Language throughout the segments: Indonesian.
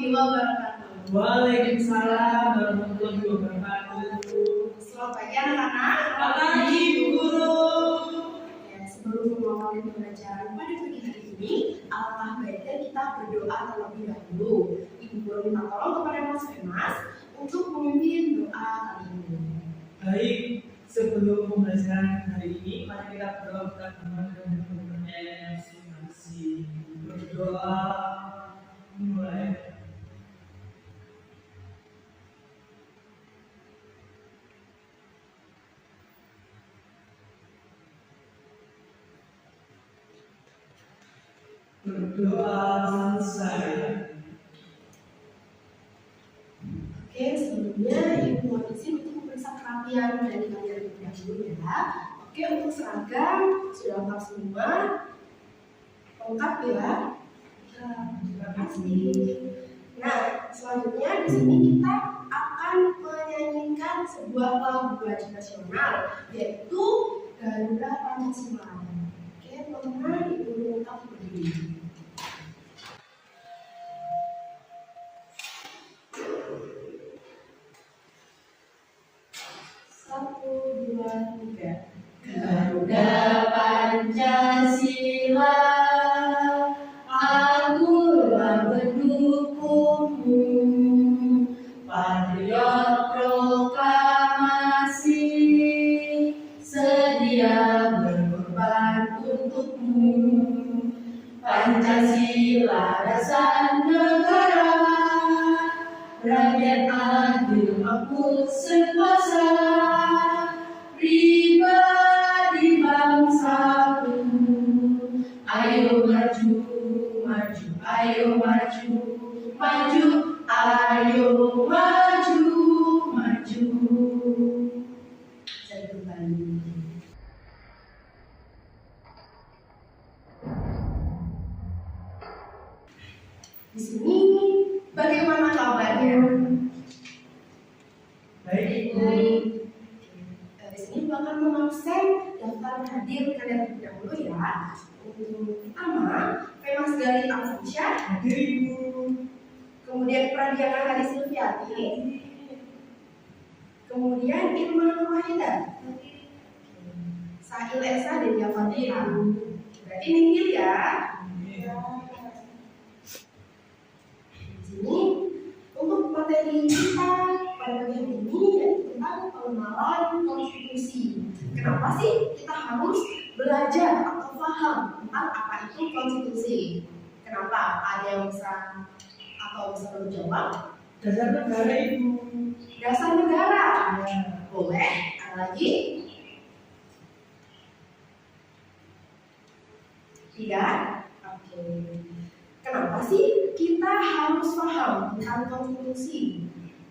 warahmatullahi wabarakatuh. Waalaikumsalam warahmatullahi wabarakatuh. Selamat pagi anak-anak. Selamat pagi Bu Guru. Ya, sebelum mengawali pembelajaran pada pagi hari ini, alangkah baiknya kita berdoa terlebih dahulu. Ibu Guru minta tolong kepada Mas Femas untuk memimpin doa kali ini. Baik, sebelum pembelajaran hari ini, mari kita berdoa kepada Tuhan dan berdoa masing-masing. Berdoa mulai. Berdoa selesai. Oke, sebelumnya Ibu mohon izin untuk memeriksa kerapian dari kalian terlebih dahulu ya. Oke, untuk seragam sudah lengkap semua. Lengkap ya? Ya, terima kasih. Nah, selanjutnya di sini kita akan menyanyikan sebuah lagu wajib nasional, yaitu Garuda Pancasila. Oke, teman-teman, Ibu minta berdiri. Satu, dua, tiga. Garuda Pancasila, akulah pendukungmu, patriot proklamasi, sedia berkorban untukmu. Pancasila dasar negara, rakyat adil makmur sekuasa, pribadi bangsaku. Ayo maju, maju, ayo maju, maju, ayo maju, maju. Saya kembali. Di sini bagaimana kabarnya? Baik, Bu. Di sini bakal mengabsen daftar hadir kalian terlebih dahulu ya. Untuk pertama, Femas Gali Alfansyah, Hadir Ibu. kemudian Pradiana Hari Silviati, kemudian Irma Wahida, Sahil Esa dan Yafatina. Berarti nihil ya. Di sini untuk materi kita pada pagi ini yaitu tentang pengenalan konstitusi. Kenapa sih kita harus belajar atau paham tentang apa itu konstitusi? Kenapa? Ada yang bisa atau bisa menjawab? Dasar negara Ibu. Dasar negara. Ya. Boleh. Ada lagi? Tidak? Oke. Kenapa sih kita harus paham tentang konstitusi?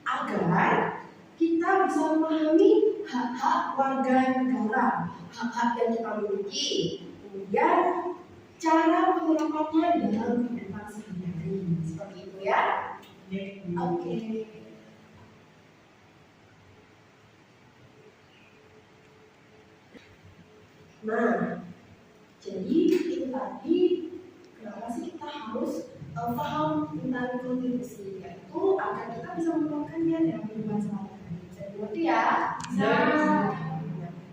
Agar kita bisa memahami hak-hak warga negara, hak-hak yang kita miliki, kemudian cara penerapannya dalam kehidupan sehari-hari. Seperti itu ya? Ya, Bu. Oke. Nah, jadi itu tadi kenapa sih kita harus paham tentang konstitusi, yaitu agar kita bisa menerapkannya dalam kehidupan sehari-hari. Bisa dimengerti ya? Bisa. Nah,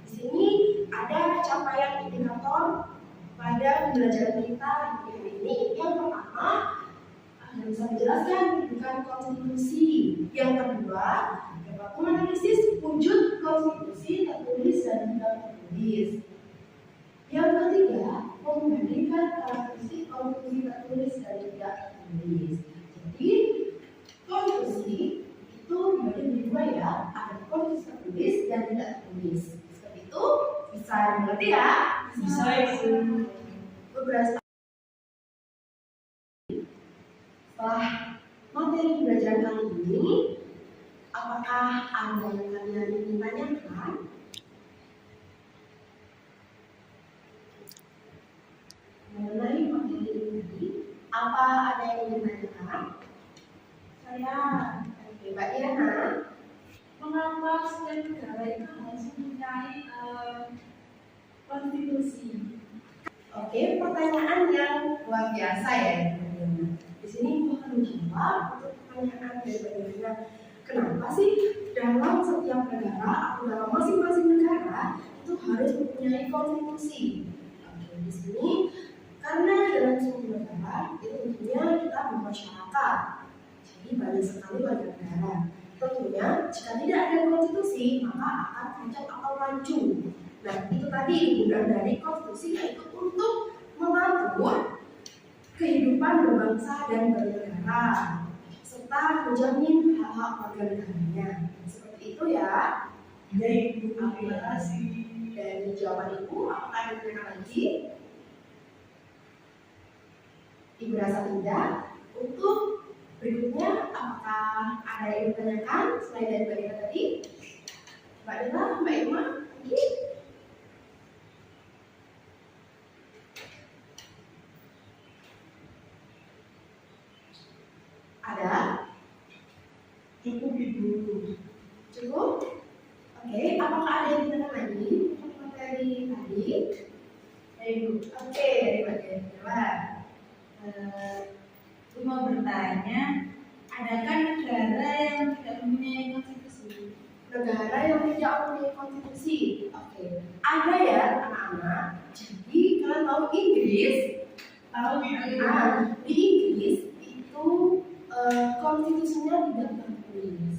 di sini ada capaian indikator pada pembelajaran kita di hari ini. Yang pertama, yang bisa menjelaskan kedudukan konstitusi. Yang kedua, dapat menganalisis wujud konstitusi tertulis dan tidak tertulis. Yang ketiga, membandingkan karakteristik konstitusi tertulis dan tidak tertulis. Jadi, konstitusi itu dibagi menjadi dua ya, ada konstitusi tertulis dan tidak tertulis. Seperti itu, bisa dimengerti ya? Bisa, Ibu. Beberapa setelah materi pembelajaran kali ini, apakah ada yang kalian ingin tanyakan? Mengenai materi ini tadi, apa ada yang ingin ditanyakan? Saya, oke, Mbak Diana. Mengapa setiap negara itu harus mempunyai konstitusi? Oke, pertanyaan yang luar biasa ya. Di sini aku akan menjawab untuk pertanyaan dari Mbak. Kenapa sih dalam setiap negara atau dalam masing-masing negara itu harus mempunyai konstitusi? Oke, di sini karena dalam suatu negara itu tentunya kita bermasyarakat, jadi banyak sekali warga negara. Tentunya jika tidak ada konstitusi maka akan kacau atau rancu. Nah, itu tadi gunaan dari konstitusi yaitu untuk mengatur kehidupan berbangsa dan bernegara serta menjamin hak-hak warga negaranya. Seperti itu ya. Ya Ibu, terima kasih. Dari jawaban Ibu, apakah ada pertanyaan lagi? Ibu rasa tidak. Untuk berikutnya, apakah ada yang ditanyakan selain dari Mbak Dina tadi? Mbak Dina, Mbak Irma, mungkin? Ada? Cukup Ibu. Cukup? Oke, apakah ada yang ditanyakan lagi untuk materi tadi? Dari Ibu. Oke, dari Mbak Dina. Aku mau bertanya, adakah negara yang tidak mempunyai konstitusi? Negara yang tidak mempunyai konstitusi. Oke, ada ya anak-anak. Jadi kalian tahu Inggris? Tahu Ibu. Di Inggris itu konstitusinya tidak tertulis.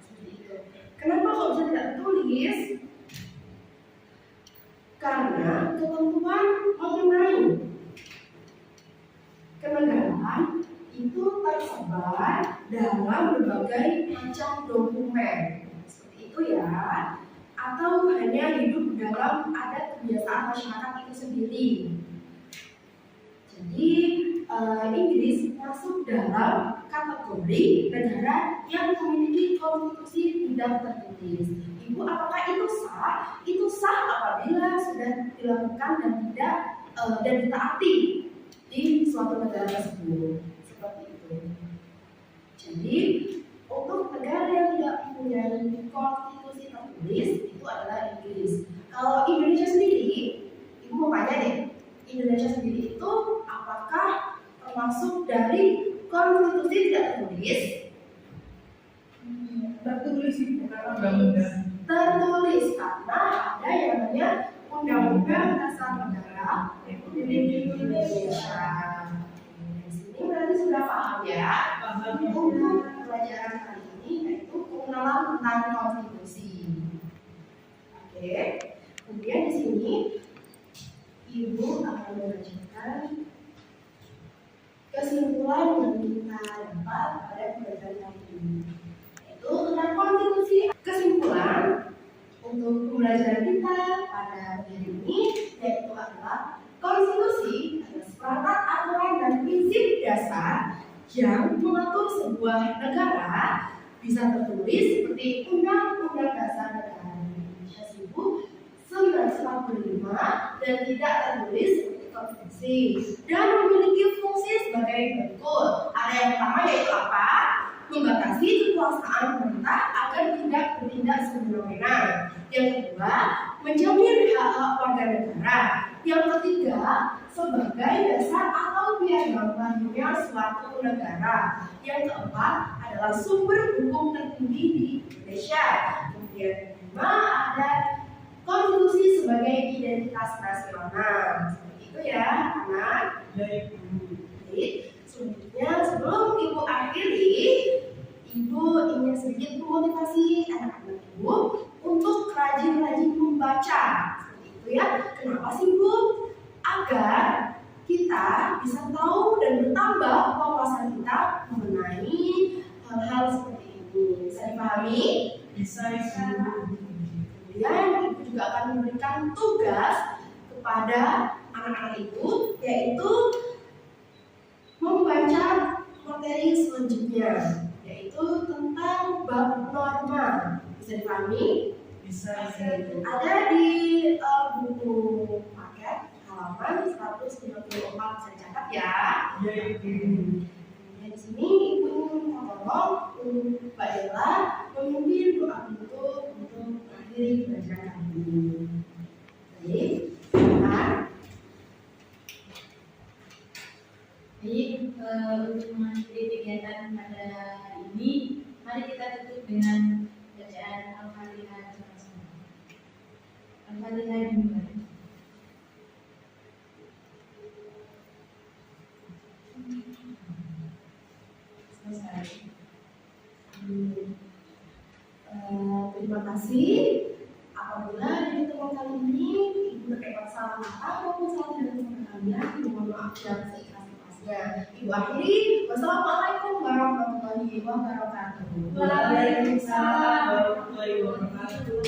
Seperti itu. Kenapa kok bisa tidak tertulis? Karena ketentuan mengenai kenegaraan itu tersebar dalam berbagai macam dokumen. Seperti itu ya. Atau hanya hidup dalam adat kebiasaan masyarakat itu sendiri. Jadi Inggris masuk dalam kategori negara yang memiliki konstitusi tidak tertulis. Ibu, apakah itu sah? Itu sah apabila sudah dilakukan dan tidak dan ditaati di suatu negara tersebut. Seperti itu. Jadi untuk negara yang tidak mempunyai konstitusi tertulis itu adalah Inggris. Kalau Indonesia sendiri, Ibu mau tanya deh, Indonesia sendiri itu apakah termasuk dari konstitusi tidak tertulis? Tertulis Ibu karena undang-undang. Tertulis karena ada yang namanya Undang-Undang Dasar Negara Republik Indonesia. Di sini berarti sudah paham ya. Untuk pelajaran kali ini yaitu pengenalan tentang konstitusi. Oke. Kemudian di sini Ibu akan mengajarkan kesimpulan yang kita dapat pada pelajaran kali ini, yaitu tentang konstitusi. Kesimpulan untuk pembelajaran kita pada hari ini yaitu adalah konstitusi adalah seperangkat aturan dan prinsip dasar yang mengatur sebuah negara, bisa tertulis seperti Undang-Undang Dasar Negara Indonesia 1945 dan tidak tertulis seperti konstitusi dan memiliki fungsi sebagai berikut. Ada yang pertama yaitu apa? Membatasi kekuasaan pemerintah agar tidak bertindak semena-mena. Yang kedua, menjamin hak-hak warga negara. Yang ketiga, sebagai dasar atau piagam lahirnya suatu negara. Yang keempat adalah sumber hukum tertinggi di Indonesia. Kemudian kelima ada konstitusi sebagai identitas nasional. Seperti itu ya, anak. Ya Ibu. Jadi, selanjutnya sebelum Ibu akhiri, Ibu ingin sedikit memotivasi anak-anak Ibu untuk rajin-rajin membaca. Seperti itu ya. Kenapa sih Bu? Agar kita bisa tahu dan bertambah wawasan kita mengenai hal-hal seperti ini. Bisa dipahami? Bisa Ibu. Kemudian Ibu juga akan memberikan tugas kepada anak-anak Ibu, yaitu membaca materi selanjutnya, yaitu tentang bab norma. Bisa dipahami? Bisa Ibu. Ada di buku paket halaman 194, bisa dicatat ya. Ya Ibu. Dan di sini Ibu ingin tolong Mbak Della memimpin doa untuk mengakhiri pelajaran kali ini. Baik, silakan. Jadi untuk mengakhiri kegiatan pada Tadi saya dimulai. Selesai. Terima kasih. Apabila di temuan kali ini Ibu terdapat salah kata maupun salah dari teman kalian, mohon maaf yang seikhlas-ikhlasnya. Ibu akhiri. Wassalamualaikum warahmatullahi wabarakatuh. Waalaikumsalam warahmatullahi wabarakatuh.